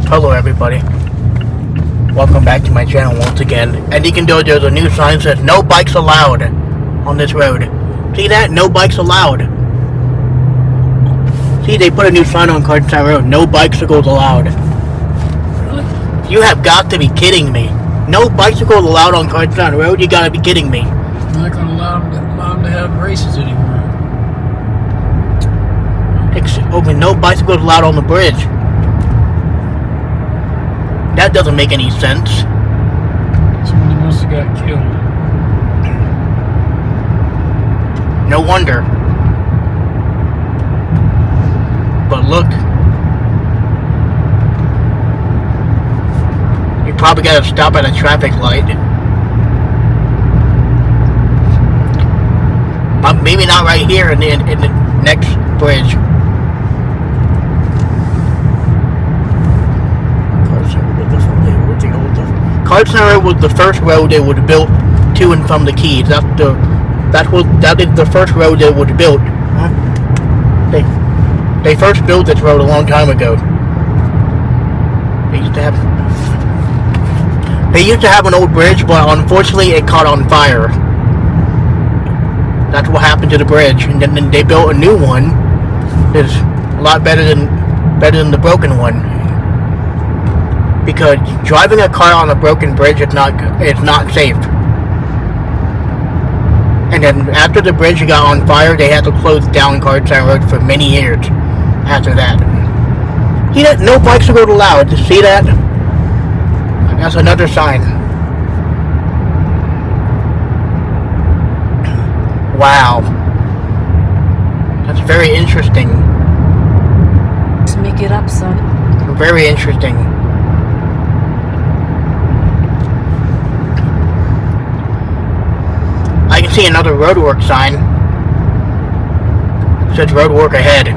Hello everybody, welcome back to my channel once again. And you can do, there's a new sign that says no bikes allowed on this road. See that? No bikes allowed. See, they put a new sign on Cardside Road, no bicycles allowed. Really? You have got to be kidding me. No bicycles allowed on Cardside Road? You gotta be kidding me. They're not going to allow them to have races anymore. No bicycles allowed on the bridge. That doesn't make any sense. Somebody must have got killed. No wonder. But look. You probably gotta stop at a traffic light. Maybe not right here in the next bridge. Cardside Road was the first road that was built to and from the Keys. That is the first road that was built. They first built this road a long time ago. They used to have an old bridge, but unfortunately it caught on fire. That's what happened to the bridge, and then they built a new one that's a lot better than the broken one. Because driving a car on a broken bridge is not safe. And then after the bridge got on fire, they had to close down Cardside Road for many years after that. See that? No bicycles allowed. See that? That's another sign. Wow. That's very interesting. Just make it up, son. Very interesting. I can see another roadwork sign. It says roadwork ahead.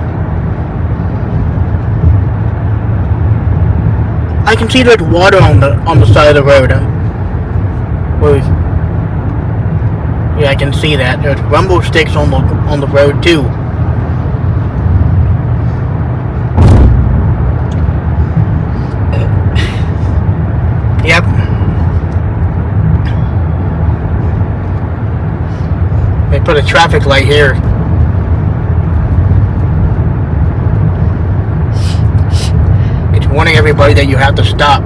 I can see there's water on the side of the road. Yeah, I can see that. There's rumble sticks on the road too. Yep. They put a traffic light here. It's warning everybody that you have to stop.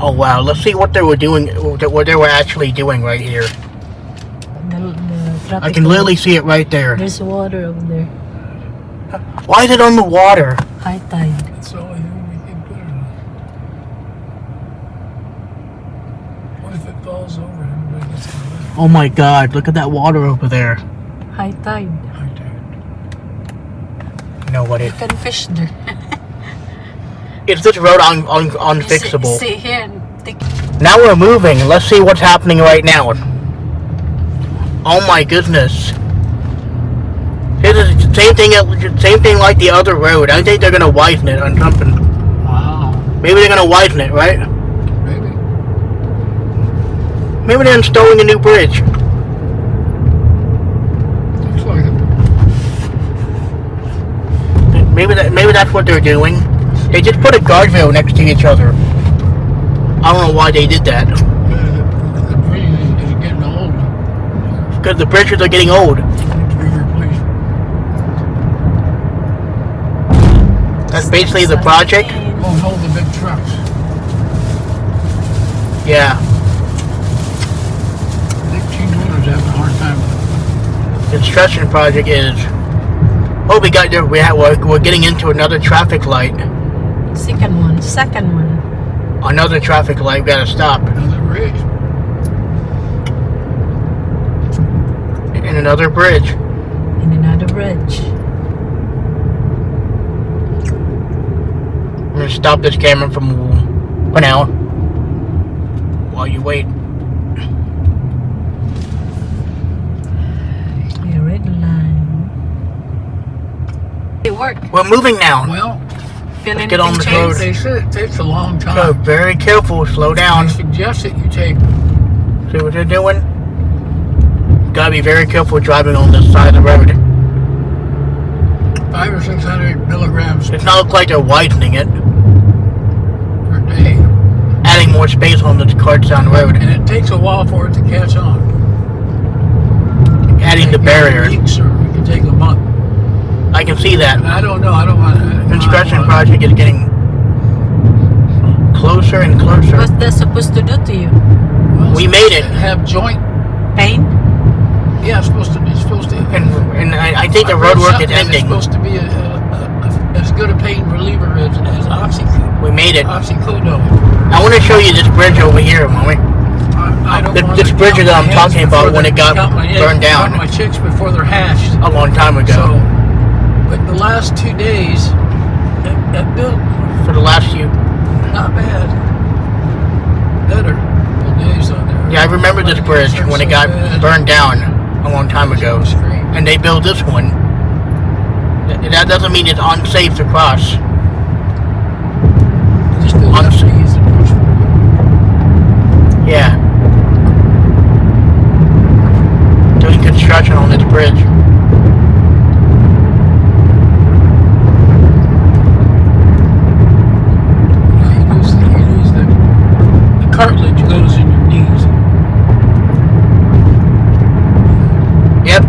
Oh wow, let's see what they were doing, what they were actually doing right here. The I can literally see it right there. There's water over there. Why is it on the water? High tide. That's the only thing we can put it on. What if it falls over and everybody gets in the way? Oh my god, look at that water over there. High tide. You know what You it can fish there. is this road unfixable? See here and take. Now we're moving. Let's see what's happening right now. Oh my goodness. This is the same thing like the other road. I think they're gonna widen it on something. Wow. Maybe they're gonna widen it, right? Maybe. Maybe they're installing a new bridge. Looks like it. Maybe that's what they're doing. They just put a guardrail next to each other. I don't know why they did that. The bridge is getting old. Because the bridges are getting old. Need to be replaced. That's basically the project. Oh, hold the big trucks. Yeah. Big team owners having a hard time with it. Construction project is. Oh, we got there. We're getting into another traffic light. Second one. Another traffic light. We gotta stop. Another bridge. And another bridge. And another bridge. I'm gonna stop this camera for now. While you wait. A red line. It worked. We're moving now. Well, Let's get on the road. they said it takes a long time. So very careful. Slow down. I suggest that you take See what they're doing? Gotta be very careful driving on this side of the road. 500 or 600 millimeters It's not look like they're widening it, per day. adding more space on the Cartown Road, And it takes a while for it to catch on. adding the It could take barrier. weeks, or it could take a month. I can see that. And I don't know. I don't want to. Construction project is getting closer and closer. What's that supposed to do to you? We made it. Have joint. Pain? Yeah, it's supposed to be. And I think the I road read work is something that ending. It's supposed to be as good a pain reliever as We made it. oxycodone. I want to show you this bridge over here, mommy. I don't This- want this to bridge count that my I'm eggs talking about before when they're- it got count my eggs- burned down. count my chicks before they're hatched. A long time ago. So, but the last 2 days, it built For the last few. not bad. Better. Well, days on there. Yeah, I remember this bridge when it got burned down a long time ago. And they built this one. That doesn't mean it's unsafe to cross. Just built up to use the push. Yeah. Doing construction on this bridge. You lose the cartilage goes in your knees. Yep.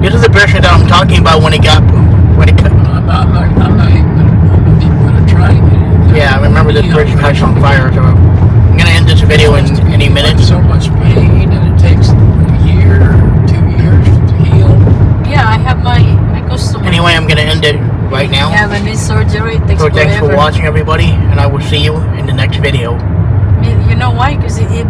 This is the bridge that I'm talking about when it got I'm not even gonna try to get it. Yeah, I remember this bridge catch on fire, so I'm gonna end this video in any minute. So much pain, and it takes a year, 2 years to heal. Yeah, I have my customer. Anyway, I'm gonna end it right now. You have a knee surgery. It takes So thanks for forever. watching, everybody, and I will see you in the next video. You know why? Because it